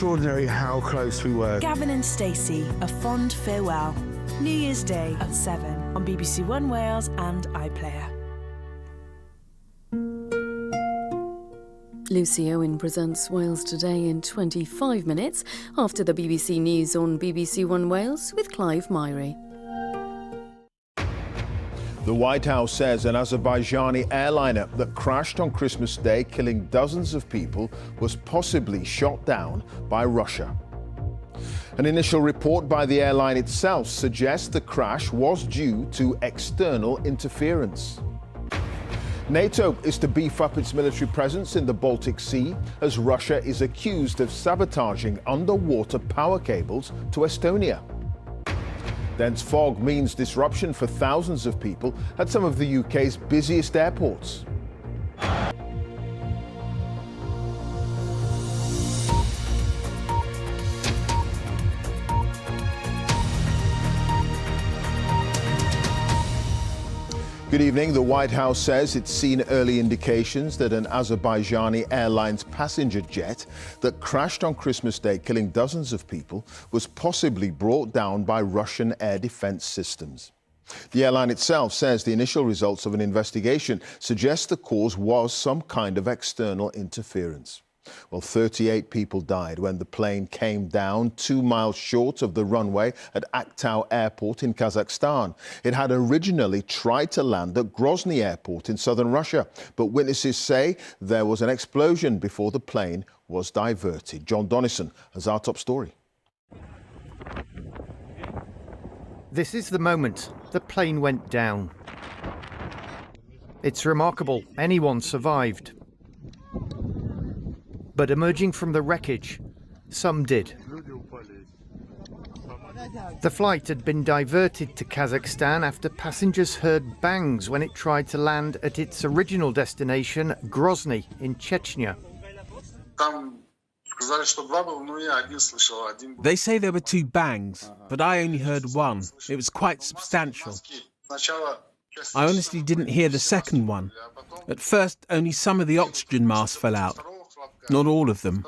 Extraordinary how close we were. Gavin and Stacey, a fond farewell. New Year's Day at 7 on BBC One Wales and iPlayer. Lucy Owen presents Wales Today in 25 minutes after the BBC News on BBC One Wales with Clive Myrie. The White House says an Azerbaijani airliner that crashed on Christmas Day, killing dozens of people, was possibly shot down by Russia. An initial report by the airline itself suggests the crash was due to external interference. NATO is to beef up its military presence in the Baltic Sea as Russia is accused of sabotaging underwater power cables to Estonia. Dense fog means disruption for thousands of people at some of the UK's busiest airports. Good evening. The White House says it's seen early indications that an Azerbaijani Airlines passenger jet that crashed on Christmas Day, killing dozens of people, was possibly brought down by Russian air defense systems. The airline itself says the initial results of an investigation suggest the cause was some kind of external interference. Well, 38 people died when the plane came down 2 miles short of the runway at Aktau Airport in Kazakhstan. It had originally tried to land at Grozny Airport in southern Russia, but witnesses say there was an explosion before the plane was diverted. John Donnison has our top story. This is the moment the plane went down. It's remarkable anyone survived. But emerging from the wreckage, some did. The flight had been diverted to Kazakhstan after passengers heard bangs when it tried to land at its original destination, Grozny, in Chechnya. They say there were 2 bangs, but I only heard one. It was quite substantial. I honestly didn't hear the second one. At first, only some of the oxygen masks fell out. Not all of them.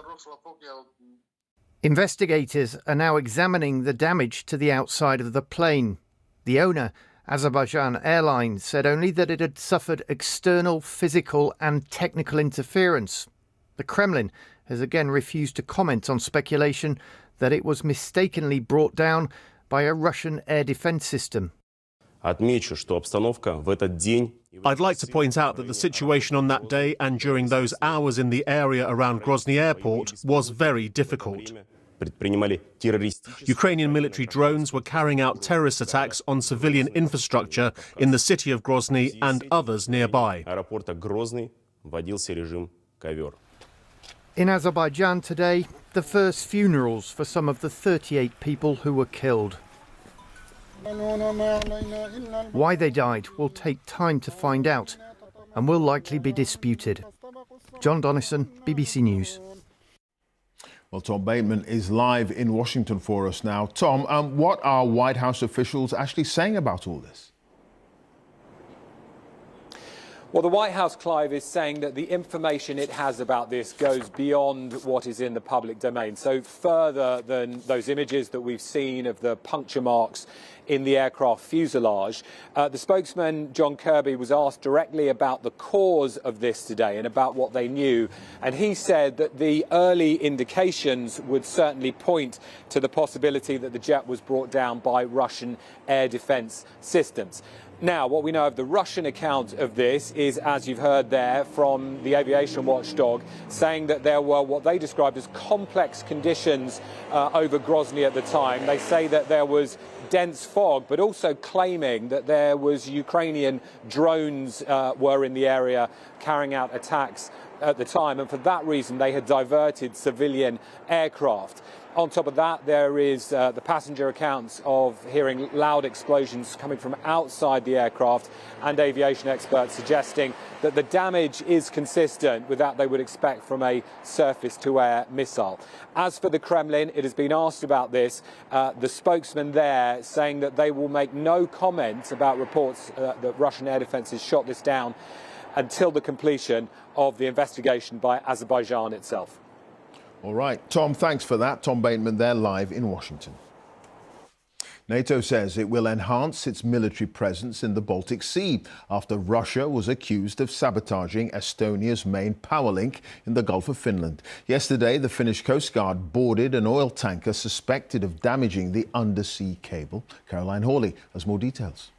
Investigators are now examining the damage to the outside of the plane. The owner, Azerbaijani Airlines, said only that it had suffered external physical and technical interference. The Kremlin has again refused to comment on speculation that it was mistakenly brought down by a Russian air defense system. I'd like to point out that the situation on that day and during those hours in the area around Grozny Airport was very difficult. Ukrainian military drones were carrying out terrorist attacks on civilian infrastructure in the city of Grozny and others nearby. In Azerbaijan today, the first funerals for some of the 38 people who were killed. Why they died will take time to find out and will likely be disputed. John Donnison, BBC News. Well, Tom Bateman is live in Washington for us now. Tom, what are White House officials actually saying about all this? Well, the White House, Clive, is saying that the information it has about this goes beyond what is in the public domain. So further than those images that we've seen of the puncture marks in the aircraft fuselage. The spokesman, John Kirby, was asked directly about the cause of this today and about what they knew. And he said that the early indications would certainly point to the possibility that the jet was brought down by Russian air defense systems. Now, what we know of the Russian account of this is, as you've heard there from the aviation watchdog, saying that there were what they described as complex conditions over Grozny at the time. They say that there was dense fog, but also claiming that there was Ukrainian drones were in the area carrying out attacks at the time, and for that reason they had diverted civilian aircraft. On top of that, there is the passenger accounts of hearing loud explosions coming from outside the aircraft, and aviation experts suggesting that the damage is consistent with that they would expect from a surface-to-air missile. As for the Kremlin, it has been asked about this. The spokesman there saying that they will make no comment about reports that Russian air defences shot this down until the completion of the investigation by Azerbaijan itself. All right, Tom, thanks for that. Tom Bateman there, live in Washington. NATO says it will enhance its military presence in the Baltic Sea after Russia was accused of sabotaging Estonia's main power link in the Gulf of Finland. Yesterday, the Finnish Coast Guard boarded an oil tanker suspected of damaging the undersea cable. Caroline Hawley has more details.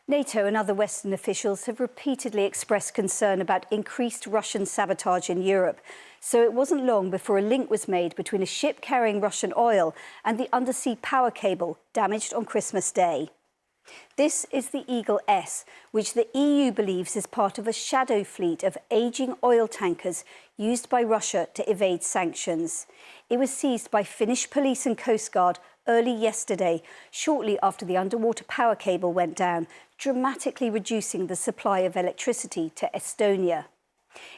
NATO and other Western officials have repeatedly expressed concern about increased Russian sabotage in Europe. So it wasn't long before a link was made between a ship carrying Russian oil and the undersea power cable damaged on Christmas Day. This is the Eagle S, which the EU believes is part of a shadow fleet of ageing oil tankers used by Russia to evade sanctions. It was seized by Finnish police and Coast Guard early yesterday, shortly after the underwater power cable went down, dramatically reducing the supply of electricity to Estonia.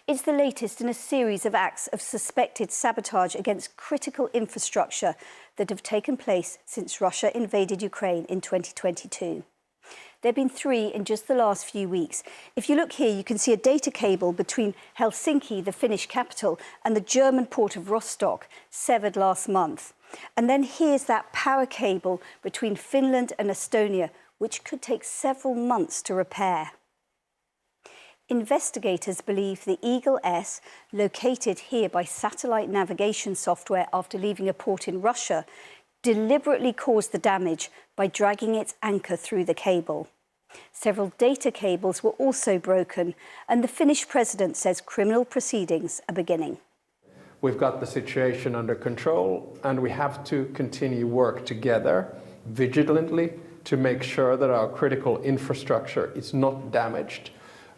It's the latest in a series of acts of suspected sabotage against critical infrastructure that have taken place since Russia invaded Ukraine in 2022. There have been 3 in just the last few weeks. If you look here, you can see a data cable between Helsinki, the Finnish capital, and the German port of Rostock, severed last month. And then here's that power cable between Finland and Estonia, which could take several months to repair. Investigators believe the Eagle S, located here by satellite navigation software after leaving a port in Russia, deliberately caused the damage by dragging its anchor through the cable. Several data cables were also broken, and the Finnish president says criminal proceedings are beginning. We've got the situation under control, and we have to continue work together vigilantly to make sure that our critical infrastructure is not damaged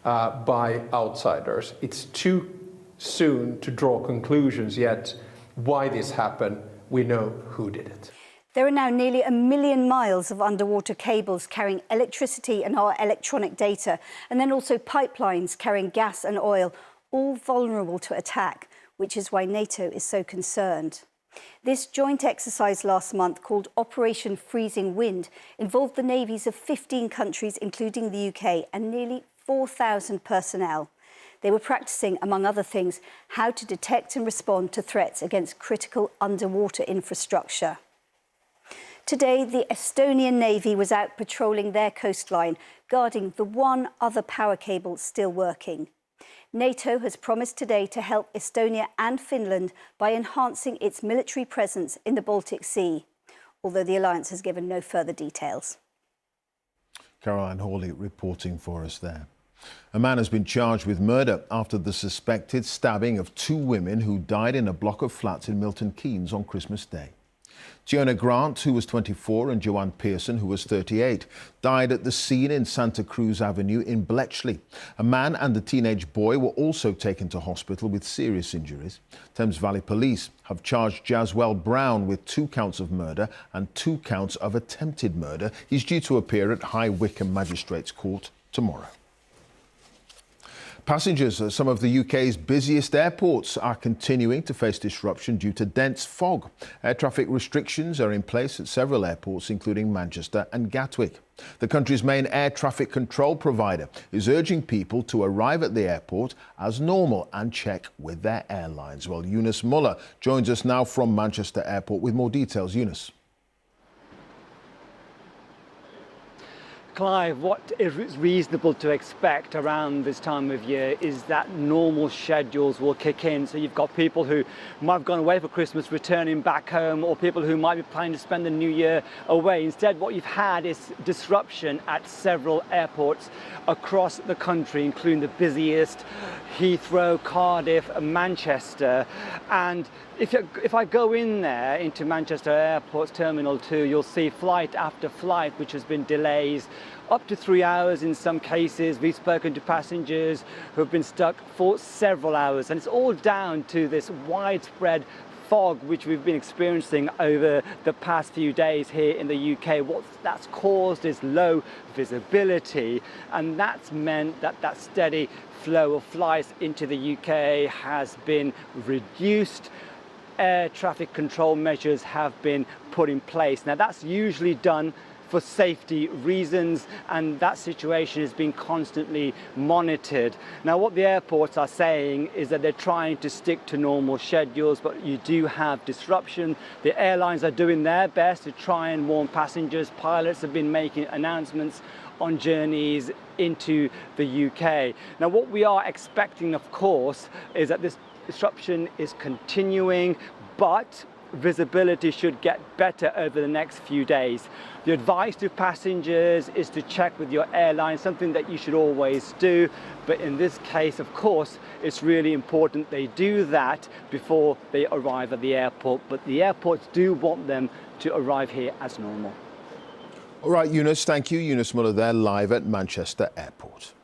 by outsiders. It's too soon to draw conclusions yet why this happened. We know who did it. There are now nearly 1 million miles of underwater cables carrying electricity and our electronic data, and then also pipelines carrying gas and oil, all vulnerable to attack, which is why NATO is so concerned. This joint exercise last month, called Operation Freezing Wind, involved the navies of 15 countries, including the UK, and nearly 4,000 personnel. They were practicing, among other things, how to detect and respond to threats against critical underwater infrastructure. Today, the Estonian Navy was out patrolling their coastline, guarding the one other power cable still working. NATO has promised today to help Estonia and Finland by enhancing its military presence in the Baltic Sea, although the alliance has given no further details. Caroline Hawley reporting for us there. A man has been charged with murder after the suspected stabbing of 2 women who died in a block of flats in Milton Keynes on Christmas Day. Tiona Grant, who was 24, and Joanne Pearson, who was 38, died at the scene in Santa Cruz Avenue in Bletchley. A man and a teenage boy were also taken to hospital with serious injuries. Thames Valley Police have charged Jaswell Brown with 2 counts of murder and 2 counts of attempted murder. He's due to appear at High Wycombe Magistrates Court tomorrow. Passengers at some of the UK's busiest airports are continuing to face disruption due to dense fog. Air traffic restrictions are in place at several airports, including Manchester and Gatwick. The country's main air traffic control provider is urging people to arrive at the airport as normal and check with their airlines. Well, Eunice Muller joins us now from Manchester Airport with more details. Eunice. Clive, what is reasonable to expect around this time of year is that normal schedules will kick in. So you've got people who might have gone away for Christmas returning back home, or people who might be planning to spend the new year away. Instead, what you've had is disruption at several airports across the country, including the busiest, Heathrow, Cardiff, Manchester. And if I go in there into Manchester Airport's Terminal 2, you'll see flight after flight, which has been delays up to 3 hours in some cases. We've spoken to passengers who have been stuck for several hours, and it's all down to this widespread fog which we've been experiencing over the past few days here in the UK. What that's caused is low visibility, and that's meant that that steady flow of flights into the UK has been reduced. Air traffic control measures have been put in place. Now that's usually done for safety reasons, and that situation is being constantly monitored. Now, what the airports are saying is that they're trying to stick to normal schedules, but you do have disruption. The airlines are doing their best to try and warn passengers. Pilots have been making announcements on journeys into the UK. Now, what we are expecting, of course, is that this disruption is continuing, but visibility should get better over the next few days. The advice to passengers is to check with your airline, something that you should always do. But in this case, of course, it's really important they do that before they arrive at the airport. But the airports do want them to arrive here as normal. All right, Eunice, thank you. Eunice Muller there, live at Manchester Airport.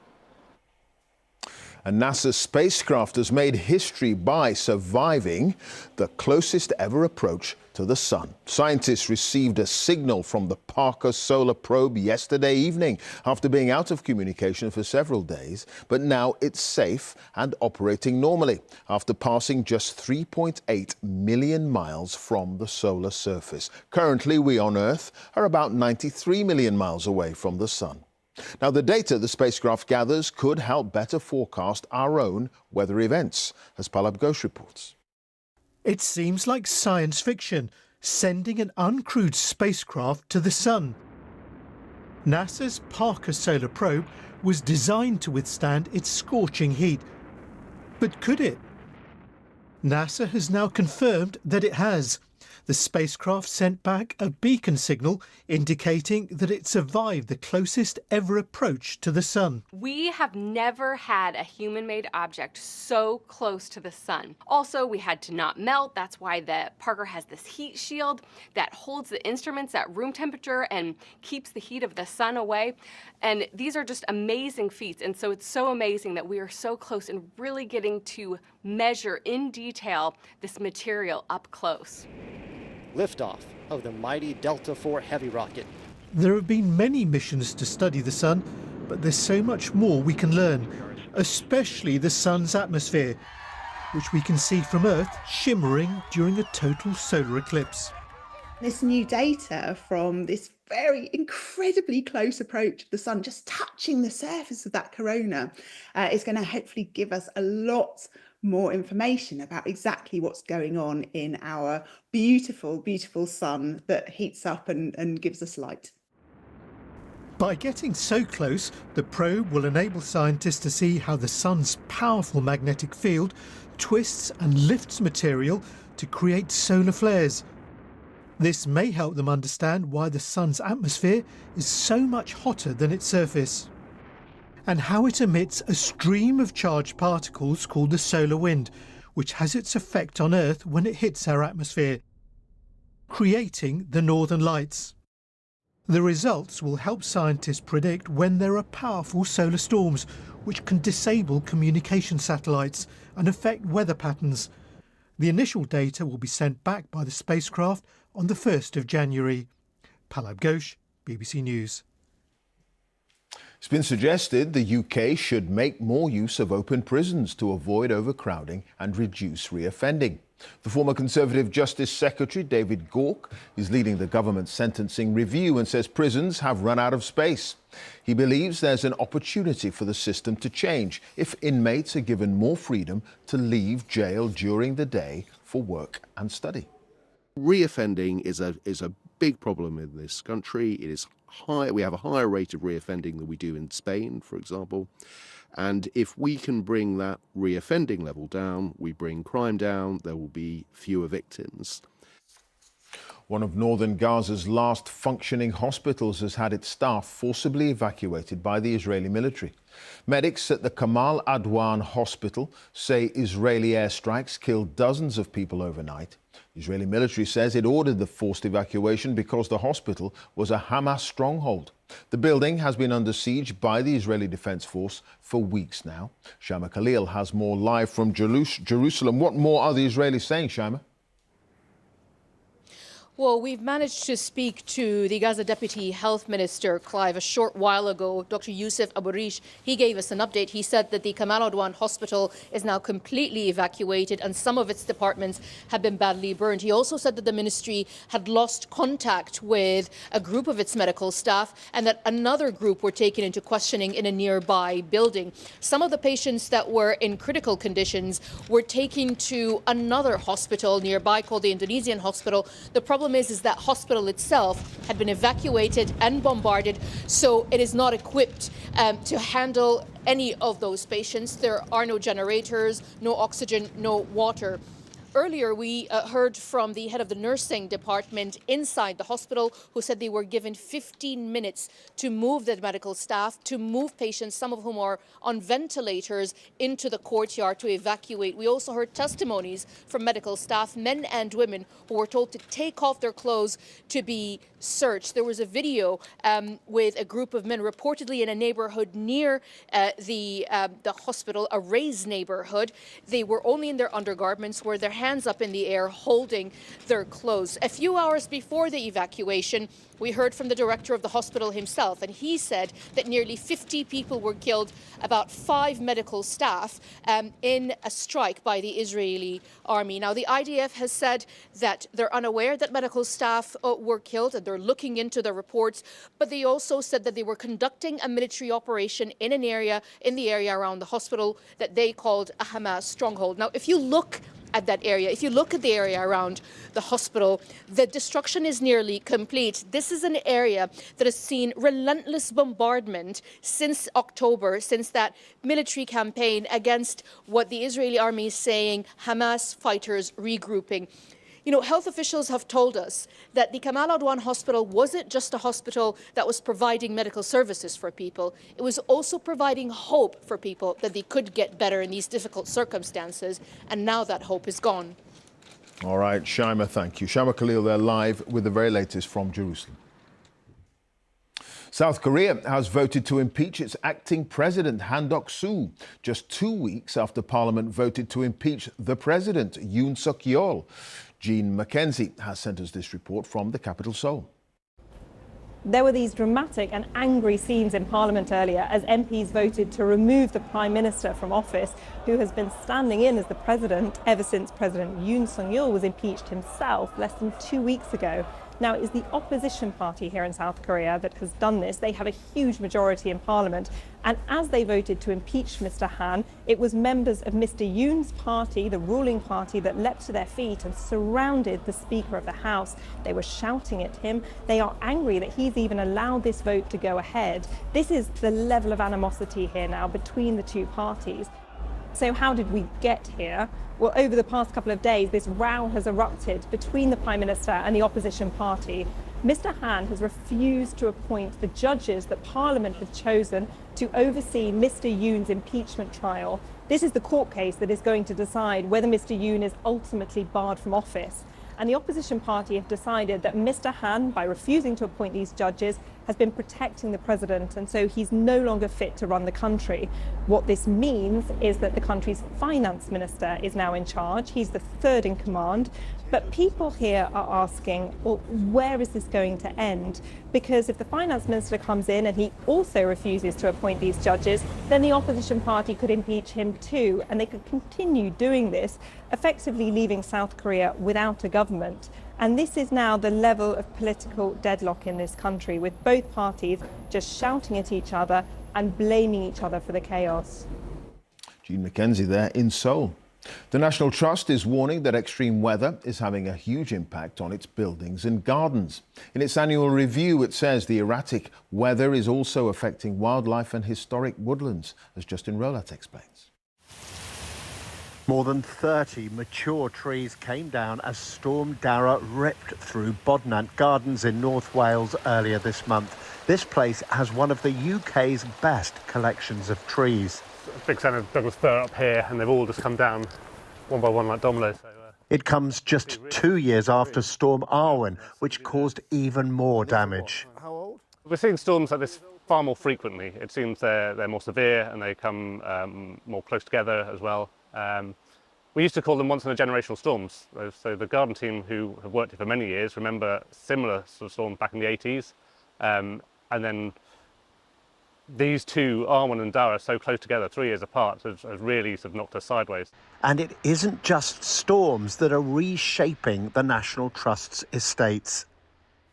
A NASA spacecraft has made history by surviving the closest ever approach to the sun. Scientists received a signal from the Parker Solar Probe yesterday evening after being out of communication for several days, but now it's safe and operating normally after passing just 3.8 million miles from the solar surface. Currently, we on Earth are about 93 million miles away from the sun. Now, the data the spacecraft gathers could help better forecast our own weather events, as Palab Ghosh reports. It seems like science fiction, sending an uncrewed spacecraft to the sun. NASA's Parker Solar Probe was designed to withstand its scorching heat. But could it? NASA has now confirmed that it has. The spacecraft sent back a beacon signal indicating that it survived the closest ever approach to the sun. We have never had a human-made object so close to the sun. Also, we had to not melt. That's why the Parker has this heat shield that holds the instruments at room temperature and keeps the heat of the sun away. And these are just amazing feats. And so it's so amazing that we are so close and really getting to measure in detail this material up close. Liftoff of the mighty Delta IV Heavy rocket. There have been many missions to study the sun, but there's so much more we can learn, especially the sun's atmosphere, which we can see from Earth shimmering during a total solar eclipse. This new data from this very incredibly close approach of the sun, just touching the surface of that corona, is going to hopefully give us a lot more information about exactly what's going on in our beautiful, beautiful sun that heats up and gives us light. By getting so close, the probe will enable scientists to see how the sun's powerful magnetic field twists and lifts material to create solar flares. This may help them understand why the sun's atmosphere is so much hotter than its surface, and how it emits a stream of charged particles called the solar wind, which has its effect on Earth when it hits our atmosphere, creating the northern lights. The results will help scientists predict when there are powerful solar storms, which can disable communication satellites and affect weather patterns. The initial data will be sent back by the spacecraft on the 1st of January. Palab Ghosh, BBC News. It's been suggested the UK should make more use of open prisons to avoid overcrowding and reduce reoffending. The former Conservative Justice Secretary, David Gauke, is leading the government's sentencing review and says prisons have run out of space. He believes there's an opportunity for the system to change if inmates are given more freedom to leave jail during the day for work and study. Reoffending is a big problem in this country. It is high. We have a higher rate of reoffending than we do in Spain, for example. And if we can bring that reoffending level down, we bring crime down, there will be fewer victims. One of northern Gaza's last functioning hospitals has had its staff forcibly evacuated by the Israeli military. Medics at the Kamal Adwan hospital say Israeli airstrikes killed dozens of people overnight. The Israeli military says it ordered the forced evacuation because the hospital was a Hamas stronghold. The building has been under siege by the Israeli Defense Force for weeks now. Shama Khalil has more live from Jerusalem. What more are the Israelis saying, Shama? Well, we've managed to speak to the Gaza Deputy Health Minister, Clive, a short while ago. Dr. Youssef Aburish, he gave us an update. He said that the Kamal Adwan hospital is now completely evacuated and some of its departments have been badly burned. He also said that the ministry had lost contact with a group of its medical staff and that another group were taken into questioning in a nearby building. Some of the patients that were in critical conditions were taken to another hospital nearby called the Indonesian hospital. The problem is that hospital itself had been evacuated and bombarded, so it is not equipped to handle any of those patients. There are no generators, no oxygen, no water. Earlier, we heard from the head of the nursing department inside the hospital who said they were given 15 minutes to move the medical staff, to move patients, some of whom are on ventilators, into the courtyard to evacuate. We also heard testimonies from medical staff, men and women, who were told to take off their clothes to be searched. There was a video with a group of men reportedly in a neighborhood near the hospital, a raised neighborhood. They were only in their undergarments, were their hands up in the air holding their clothes. A few hours before the evacuation, we heard from the director of the hospital himself, and he said that nearly 50 people were killed, about 5 medical staff, in a strike by the Israeli army. Now, the IDF has said that they're unaware that medical staff were killed and they're looking into the reports, but they also said that they were conducting a military operation in the area around the hospital that they called a Hamas stronghold. Now, if you look at that area, if you look at the area around the hospital, the destruction is nearly complete. This is an area that has seen relentless bombardment since October, since that military campaign against what the Israeli army is saying Hamas fighters regrouping. You know, health officials have told us that the Kamal Adwan hospital wasn't just a hospital that was providing medical services for people. It was also providing hope for people that they could get better in these difficult circumstances. And now that hope is gone. All right, Shaima, thank you. Shaima Khalil there live with the very latest from Jerusalem. South Korea has voted to impeach its acting president, Han Duck-soo, just 2 weeks after Parliament voted to impeach the president, Yoon Suk-yeol. Jean Mackenzie has sent us this report from the capital, Seoul. There were these dramatic and angry scenes in Parliament earlier as MPs voted to remove the Prime Minister from office, who has been standing in as the president ever since President Yoon Suk-yeol was impeached himself less than 2 weeks ago. Now, it is the opposition party here in South Korea that has done this. They have a huge majority in Parliament. And as they voted to impeach Mr. Han, it was members of Mr. Yoon's party, the ruling party, that leapt to their feet and surrounded the Speaker of the House. They were shouting at him. They are angry that he's even allowed this vote to go ahead. This is the level of animosity here now between the two parties. So how did we get here? Well, over the past couple of days, this row has erupted between the Prime Minister and the opposition party. Mr. Han has refused to appoint the judges that Parliament has chosen to oversee Mr. Yoon's impeachment trial. This is the court case that is going to decide whether Mr. Yoon is ultimately barred from office. And the opposition party have decided that Mr. Han, by refusing to appoint these judges, has been protecting the president, and so he's no longer fit to run the country. What this means is that the country's finance minister is now in charge. He's the third in command. But people here are asking, well, where is this going to end? Because if the finance minister comes in and he also refuses to appoint these judges, then the opposition party could impeach him too, and they could continue doing this, effectively leaving South Korea without a government. And this is now the level of political deadlock in this country, with both parties just shouting at each other and blaming each other for the chaos. Jean Mackenzie there in Seoul. The National Trust is warning that extreme weather is having a huge impact on its buildings and gardens. In its annual review, it says the erratic weather is also affecting wildlife and historic woodlands, as Justin Rolat explains. More than 30 mature trees came down as Storm Dara ripped through Bodnant Gardens in North Wales earlier this month. This place has one of the UK's best collections of trees. A big stand of Douglas fir up here, and they've all just come down one by one like dominoes. It comes just 2 years after Storm Owen, which caused even more damage. How old? We're seeing storms like this far more frequently. It seems they're more severe and they come more close together as well. We used to call them once-in-a-generational storms. So the garden team who have worked here for many years remember similar sort of storms back in the 80s. And then these two, Owen and Dara, so close together, 3 years apart, has really sort of knocked us sideways. And it isn't just storms that are reshaping the National Trust's estates.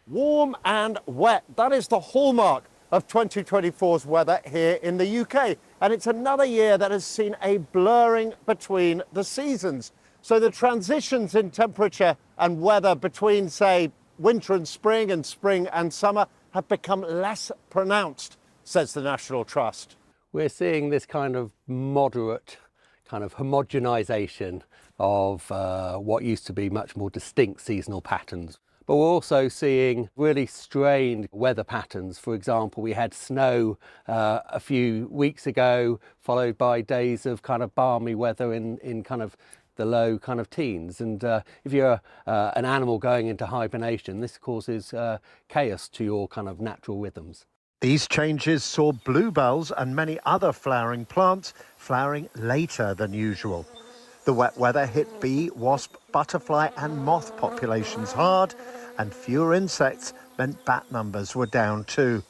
Warm and wet, that is the hallmark of 2024's weather here in the UK. And it's another year that has seen a blurring between the seasons. So the transitions in temperature and weather between, say, winter and spring and summer have become less pronounced, says the National Trust. We're seeing this kind of moderate kind of homogenisation of what used to be much more distinct seasonal patterns. But we're also seeing really strained weather patterns. For example, we had snow a few weeks ago, followed by days of kind of balmy weather in kind of the low kind of teens. And if you're an animal going into hibernation, this causes chaos to your kind of natural rhythms. These changes saw bluebells and many other flowering plants flowering later than usual. The wet weather hit bee, wasp, butterfly and moth populations hard, and fewer insects meant bat numbers were down too.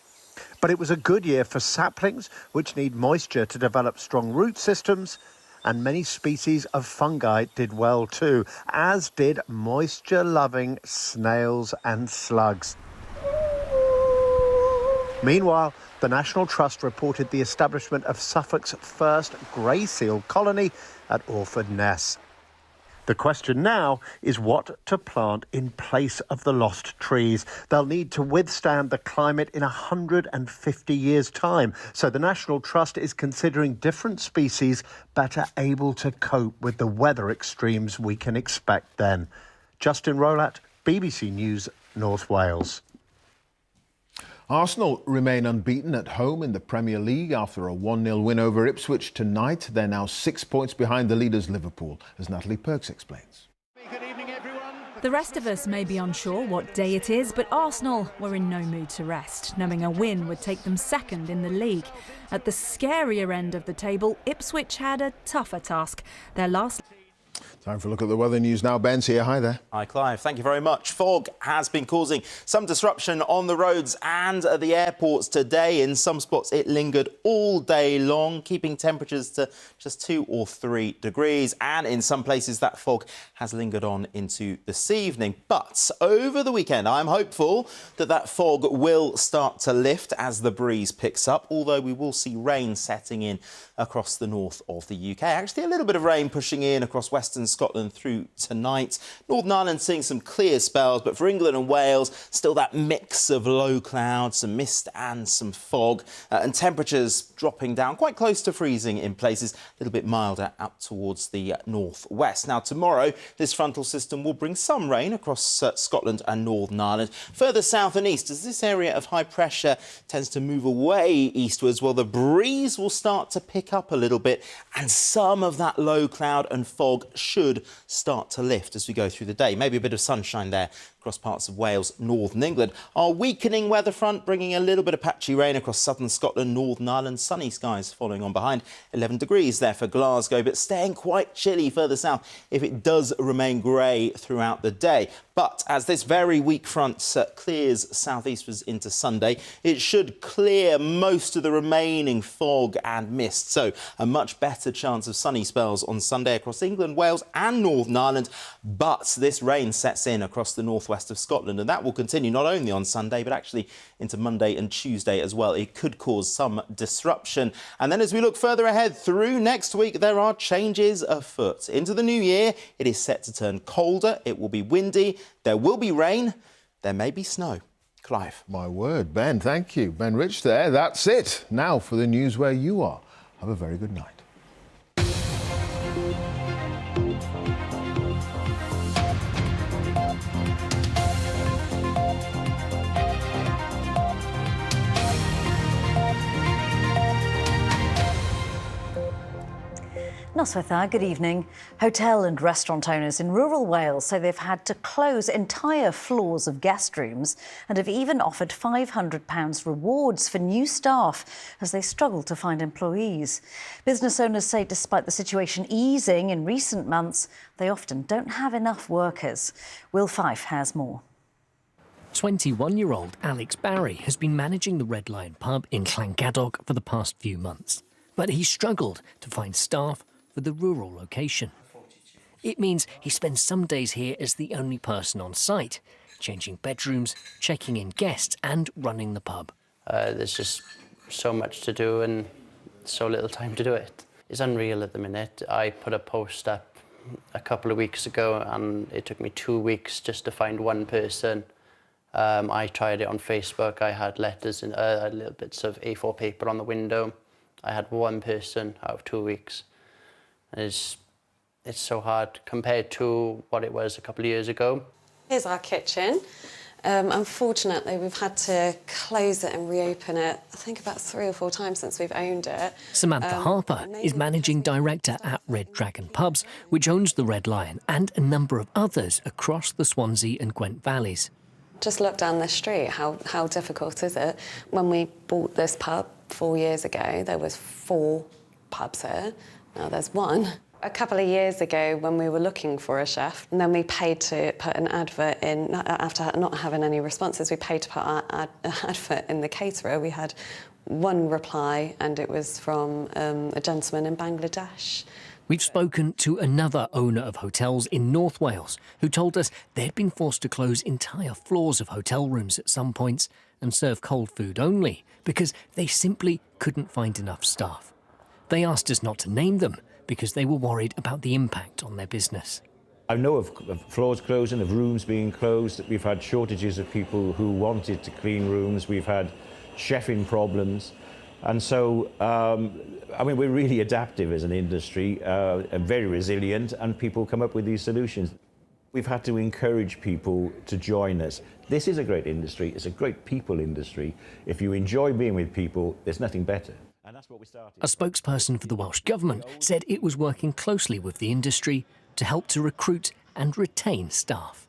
But it was a good year for saplings, which need moisture to develop strong root systems, and many species of fungi did well too, as did moisture-loving snails and slugs. Meanwhile, the National Trust reported the establishment of Suffolk's first grey seal colony at Orford Ness. The question now is what to plant in place of the lost trees. They'll need to withstand the climate in 150 years' time. So the National Trust is considering different species better able to cope with the weather extremes we can expect then. Justin Rowlatt, BBC News, North Wales. Arsenal remain unbeaten at home in the Premier League after a 1-0 win over Ipswich tonight. They're now 6 points behind the leaders Liverpool, as Natalie Perks explains. The rest of us may be unsure what day it is, but Arsenal were in no mood to rest, knowing a win would take them second in the league. At the scarier end of the table, Ipswich had a tougher task. Their last... Time for a look at the weather news now. Ben's here. Hi there. Hi, Clive. Thank you very much. Fog has been causing some disruption on the roads and at the airports today. In some spots, it lingered all day long, keeping temperatures to just 2 or 3 degrees. And in some places, that fog has lingered on into this evening. But over the weekend, I'm hopeful that that fog will start to lift as the breeze picks up, although we will see rain setting in across the north of the UK. Actually, a little bit of rain pushing in across western Scotland through tonight. Northern Ireland seeing some clear spells, but for England and Wales, still that mix of low clouds, some mist and some fog, and temperatures dropping down quite close to freezing in places, a little bit milder out towards the northwest. Now, tomorrow, this frontal system will bring some rain across Scotland and Northern Ireland. Further south and east, as this area of high pressure tends to move away eastwards, well, the breeze will start to pick up a little bit, and some of that low cloud and fog should start to lift as we go through the day. Maybe a bit of sunshine there across parts of Wales, northern England. Our weakening weather front bringing a little bit of patchy rain across southern Scotland, Northern Ireland. Sunny skies following on behind. 11 degrees there for Glasgow, but staying quite chilly further south if it does remain grey throughout the day. But as this very weak front clears southeastwards into Sunday, it should clear most of the remaining fog and mist. So a much better chance of sunny spells on Sunday across England, Wales and Northern Ireland. But this rain sets in across the northwest of Scotland, and that will continue not only on Sunday, but actually into Monday and Tuesday as well. It could cause some disruption. And then as we look further ahead through next week, there are changes afoot. Into the new year, it is set to turn colder. It will be windy. There will be rain. There may be snow. Clive. My word, Ben, thank you. Ben Rich there. That's it. Now for the news where you are. Have a very good night. Noswaith, good evening. Hotel and restaurant owners in rural Wales say they've had to close entire floors of guest rooms and have even offered £500 rewards for new staff as they struggle to find employees. Business owners say despite the situation easing in recent months, they often don't have enough workers. Will Fife has more. 21-year-old Alex Barry has been managing the Red Lion pub in Llangadog for the past few months, but he struggled to find staff for the rural location. It means he spends some days here as the only person on site, changing bedrooms, checking in guests and running the pub. There's just so much to do and so little time to do it. It's unreal at the minute. I put a post up a couple of weeks ago and it took me 2 weeks just to find one person. I tried it on Facebook. I had letters and little bits of A4 paper on the window. I had one person out of 2 weeks. It's so hard compared to what it was a couple of years ago. Here's our kitchen. Unfortunately, we've had to close it and reopen it, I think about 3 or 4 times since we've owned it. Samantha Harper is managing director at Red Dragon Pubs, which owns the Red Lion and a number of others across the Swansea and Gwent valleys. Just look down the street, how difficult is it? When we bought this pub 4 years ago, there was 4 pubs here. Now there's 1. A couple of years ago when we were looking for a chef, and then we paid to put an advert in, after not having any responses, we paid to put an advert in the caterer. We had 1 reply and it was from a gentleman in Bangladesh. We've spoken to another owner of hotels in North Wales who told us they'd been forced to close entire floors of hotel rooms at some points and serve cold food only because they simply couldn't find enough staff. They asked us not to name them because they were worried about the impact on their business. I know of floors closing, of rooms being closed. We've had shortages of people who wanted to clean rooms. We've had chefing problems. And so, I mean, we're really adaptive as an industry, and very resilient, and people come up with these solutions. We've had to encourage people to join us. This is a great industry. It's a great people industry. If you enjoy being with people, there's nothing better. And that's what we started. A spokesperson for the Welsh Government said it was working closely with the industry to help to recruit and retain staff.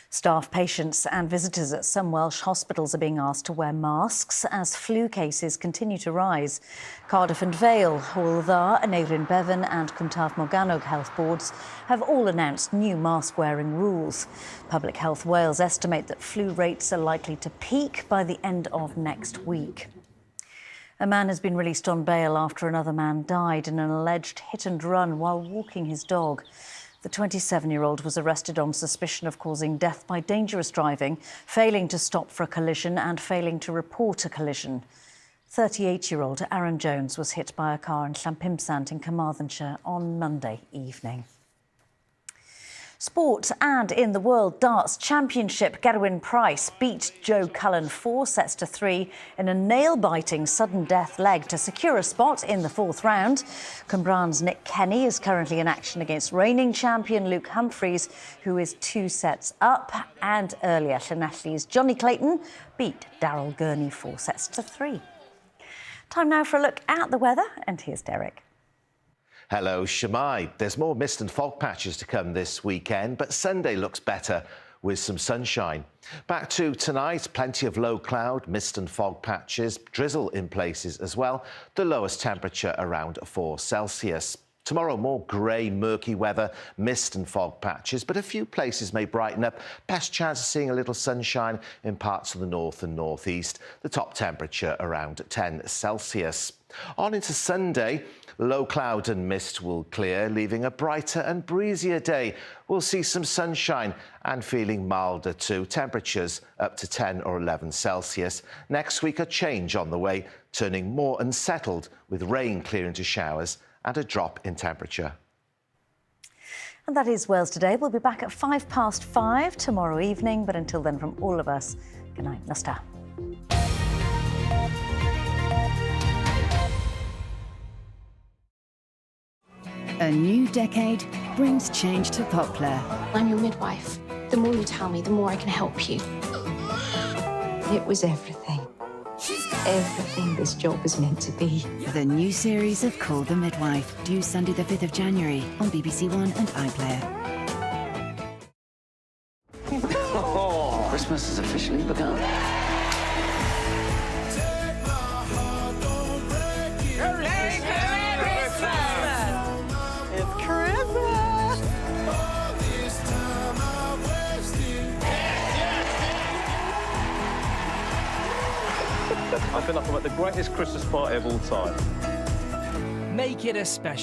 Staff, patients and visitors at some Welsh hospitals are being asked to wear masks as flu cases continue to rise. Cardiff and Vale, Hywel Dda, Aneurin Bevan and Cwmtaf Morgannwg health boards have all announced new mask-wearing rules. Public Health Wales estimate that flu rates are likely to peak by the end of next week. A man has been released on bail after another man died in an alleged hit-and-run while walking his dog. The 27-year-old was arrested on suspicion of causing death by dangerous driving, failing to stop for a collision and failing to report a collision. 38-year-old Aaron Jones was hit by a car in Llanpumsant in Carmarthenshire on Monday evening. Sport and in the World Darts Championship, Gerwyn Price beat Joe Cullen 4-3 in a nail-biting sudden death leg to secure a spot in the 4th round. Cwmbran's Nick Kenny is currently in action against reigning champion Luke Humphries, who is 2 sets up. And earlier, Llanelli's Johnny Clayton beat Daryl Gurney 4-3. Time now for a look at the weather, and here's Derek. Hello, Shemai. There's more mist and fog patches to come this weekend, but Sunday looks better with some sunshine. Back to tonight, plenty of low cloud, mist and fog patches, drizzle in places as well. The lowest temperature around 4 Celsius. Tomorrow, more grey, murky weather, mist and fog patches, but a few places may brighten up. Best chance of seeing a little sunshine in parts of the north and northeast. The top temperature around 10 Celsius. On into Sunday, low cloud and mist will clear, leaving a brighter and breezier day. We'll see some sunshine and feeling milder too. Temperatures up to 10 or 11 Celsius. Next week, a change on the way, turning more unsettled with rain clearing to showers and a drop in temperature. And that is Wales Today. We'll be back at 5:05 tomorrow evening. But until then, from all of us, good night. Nasta. A new decade brings change to Poplar. I'm your midwife. The more you tell me, the more I can help you. It was everything. Everything this job is meant to be. The new series of Call the Midwife, due Sunday the 5th of January on BBC One and iPlayer. Christmas has officially begun. It's Christmas! I feel like I'm at the greatest Christmas party of all time. Make it a special